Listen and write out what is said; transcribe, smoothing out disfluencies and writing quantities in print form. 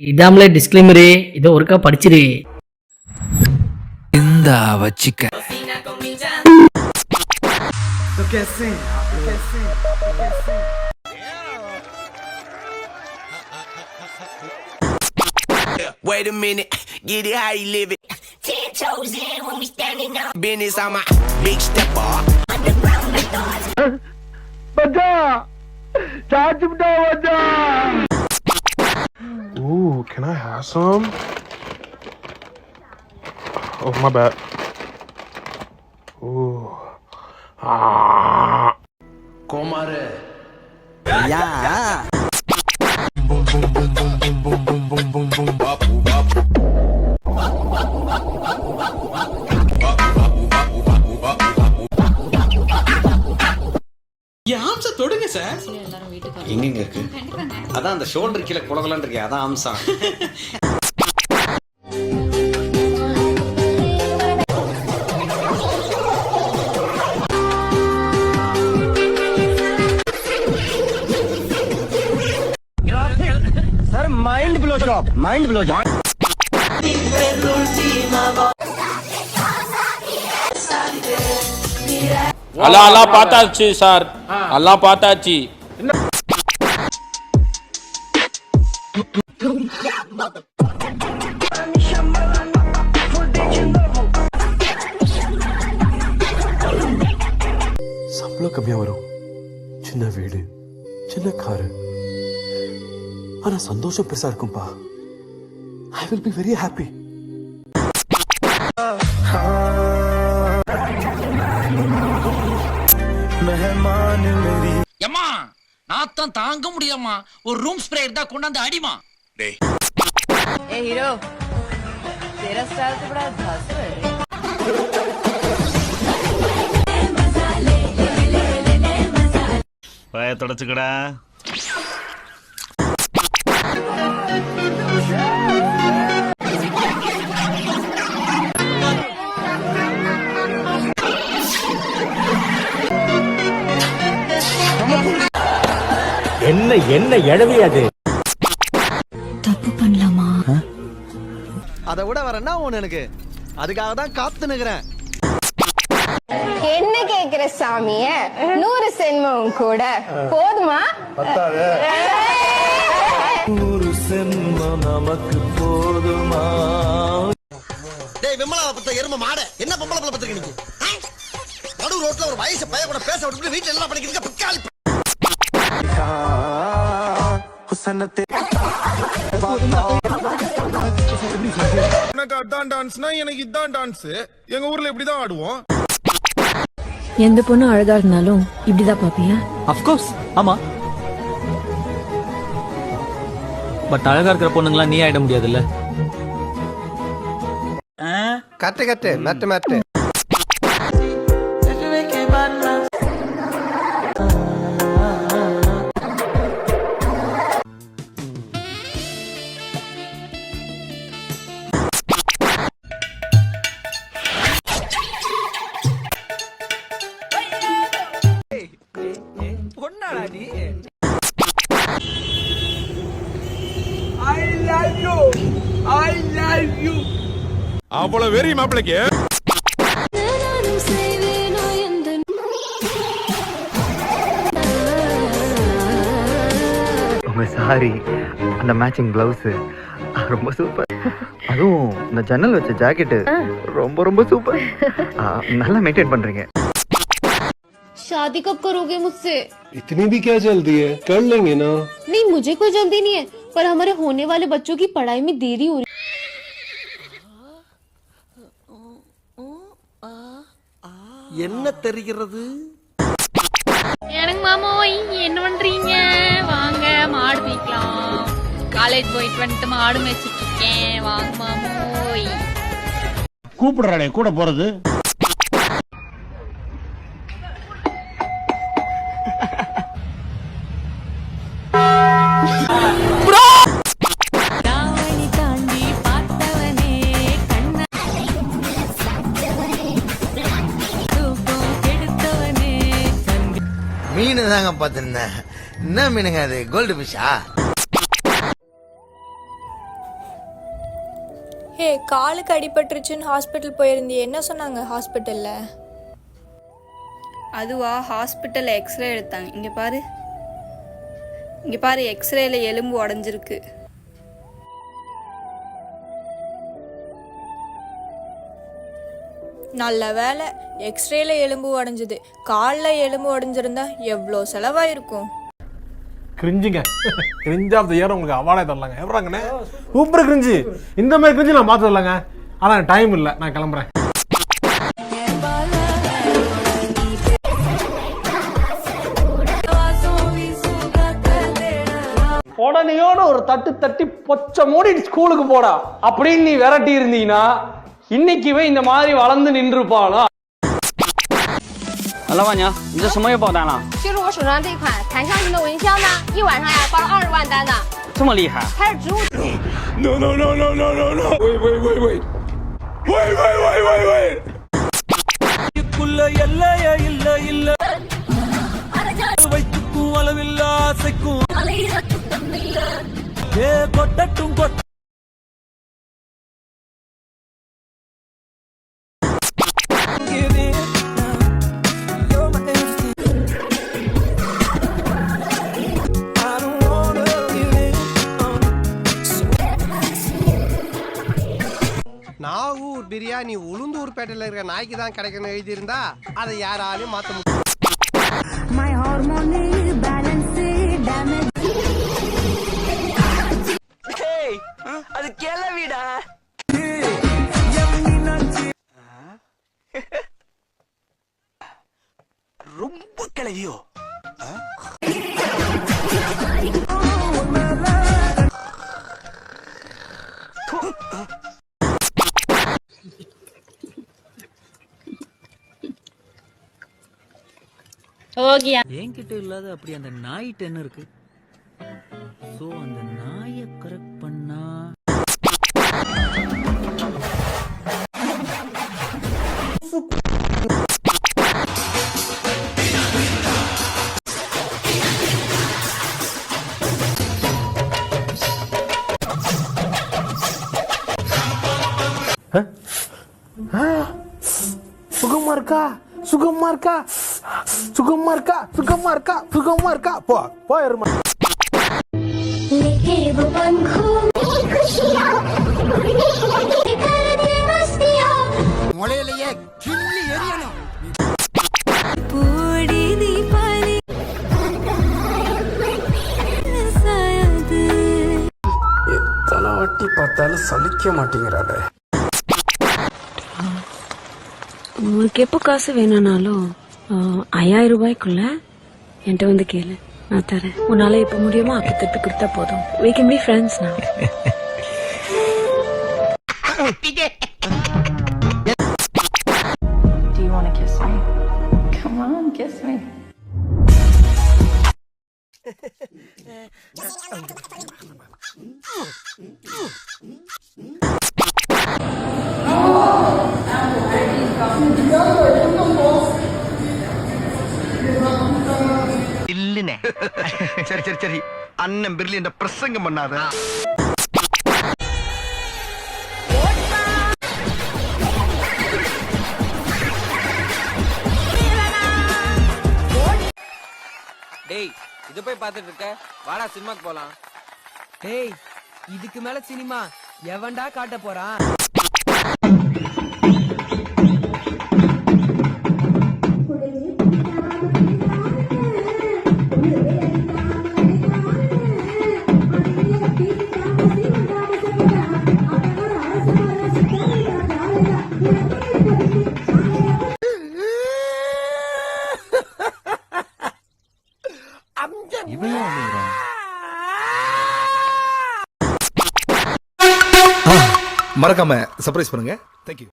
இதாமலே disclaimer, இதை ஒருக்கா படிச்சிரு. இந்த வச்சிக்க Wait a minute, get it how you live it. 10 toes in when we standing up. Business on my big stepper. Underground methods. Ooh, can I have some? Oh, my bad. Ooh. Ah. Komare. Yeah. Boom, boom, boom, boom, boom, boom, boom, boom, boom, boom, bop, bop. ஆம்சா தொடுங்க sir. எங்க இருக்கு? அதான் அந்த shoulder கீழே குலகலன்னு இருக்கே, அதான் ஆம்சா. Sir mind blow job, mind blow job. எல்லாம் பார்த்தாச்சு சார், எல்லாம் பார்த்தாச்சு. சம்பளம் கம்மியா வரும், சின்ன வீடு, சின்ன காரு, ஆனா சந்தோஷம் பெருசா இருக்கும்பா. I will be very happy. அம்மா நாத்தம் தாங்க முடியாமா, ஒரு ரூம் ஸ்ப்ரே இருந்தா கொண்டாந்து அடிமா. டேய் ए हीरो तेरा स्टाइल तो बड़ा धांसू है रे. வாயை தொடச்சுக்கடா. என்ன என்ன எழவி அது? தப்பு பண்ணலாமா? அதை விட வரேன்னா ஒண்ணு எனக்கு, அதுக்காக தான் காத்து நிக்கிறேன். என்ன கேக்குற சாமிய? 100 சென்மம் கூட போதுமா? 100 சென்மம் நமக்கு போதுமா? டேய் விமலாவை பத்த எரும மாட, என்ன பொம்பளை புள்ள பத்திரிக்கை நீங்க? நடு ரோட்ல ஒரு வயசு பைய கூட பேச விட்டு வீட்டுல எல்லாம் பண்ணிக்கிறீங்க பிக்காளி. எனக்கு அதான் டான்ஸ்னா எனக்கு இதான் டான்ஸ். எங்க ஊர்ல இப்படிதான் ஆடுவோம். எந்த பொண்ணு அழகா இருந்தாலும் இப்படிதான் பாப்பியா? ஆஃப் கோர்ஸ் ஆமா. பட் அழகா இருக்கிற பொண்ணுங்களா நீ ஆயிட முடியாதுல்ல. கட்டு கட்டு மட்டு மட்டு. அவ்வளவு வெறி மாப்பிளைக்கு. உங்க சாரி, அந்த மேட்சிங் பிளவுஸ் ரொம்ப சூப்பர். அதுவும் இந்த ஜன்னல் வச்ச ஜாக்கெட் ரொம்ப ரொம்ப சூப்பர். நல்லா மெயின்டைன் பண்றீங்க. शादी कब करोगे मुझसे? इतनी भी क्या जल्दी है, कर लेंगे ना. नहीं मुझे कोई जल्दी नहीं है, पर हमारे होने वाले बच्चों की पढ़ाई में देरी हो रही. என்ன தெரிகிறது? எனக்கு மாமோய் என்ன பண்றீங்க? வாங்க மாடு மேய்க்கலாம். காலேஜ் போயிட்டு வந்துட்டு மாடு மேய்ச்சிட்டு இருக்கேன். வாங்க மாமோய். கூப்பிடுறானே கூட போறது. மீன் தாங்க பார்த்திருந்தேன். என்ன மீனுங்க அது? கோல்டு ஃபிஷ்ஷா? ஹே, காலுக்கு அடிபட்டுருச்சுன்னு ஹாஸ்பிட்டல் போயிருந்தியே, என்ன சொன்னாங்க ஹாஸ்பிட்டல்ல? அதுவா, ஹாஸ்பிட்டல் எக்ஸ்ரே எடுத்தாங்க. இங்க பாரு எக்ஸ்ரேல எலும்பு உடைஞ்சிருக்கு. நல்ல வேலை, எக்ஸ்ரேல எலும்பு உடைஞ்சது. காலில் எலும்பு உடைஞ்சிருந்தா எவ்வளோ செலவாயிருக்கும். கிரிஞ்சுங்க கிரிஞ்ச் ஆஃப் த இயர் உங்களுக்கு அவார்டே தரலாங்க. எப்படாங்கண்ணே சூப்பர் கிரிஞ்சு. இந்த மாதிரி கிரிஞ்சு நான் பார்த்து தரலாங்க. ஆனால் டைம் இல்லை, நான் கிளம்புறேன். உடனேயோட ஒரு தட்டு தட்டி பொச்ச மூடி ஸ்கூலுக்கு போடா அப்படின்னு நீ விரட்டி இருந்தீங்கன்னா இன்னைக்குவே இந்த மாதிரி வளர்ந்து நின்றுப்பானா? 老板娘，你这什么月包单了？就是我手上这款弹上型的蚊香呢，一晚上呀包了20万单呢。这么厉害？还是植物。No no no no no no no. Wait. வைத்துக்கும் அளவில்லா ஆசைக்கும் கொட்டட்டும் நாகூர் பிரியாணி உளுந்தூர் பேட்டையில இருக்கிற நாய்க்கு தான் கிடைக்கணும் எழுதியிருந்தா அதை யாராலையும் மாத்த முடியும். அது கிளவிடா. ரொம்ப கிளவியோ? என்கிட்ட இல்லாத அப்படி அந்த நாய்கிட்ட என்ன இருக்கு? சோ அந்த நாயை கரெக்ட் பண்ணா சுகமா இருக்கா போயிருமா. முளையிலேயே கிள்ளி எரியணும். எத்தனை வாட்டி பார்த்தாலும் சலிக்க மாட்டேங்கிறாடே. உங்களுக்கு எப்போ காசு வேணும்னாலும் 5000 ரூபாய்க்குள்ள என்கிட்ட வந்து கேளு, நான் தரேன். உன்னால இப்ப முடியுமா? அப்ப திருப்பி கொடுத்தா போதும். We can be friends now. Do you want to kiss me? Come on, kiss me. இல்லனே. சரி அண்ணன் பிரில்லியன்ட் பிரசங்கம் பண்ணாத. டேய், இது போய் பார்த்துட்டு இருக்க, வாடா சினிமாக்கு போலாம். டேய், இதுக்கு மேல சினிமா எவன்டா காட்ட போறான்? மறக்காம சர்ப்ரைஸ் பண்ணுங்க. தேங்க்யூ.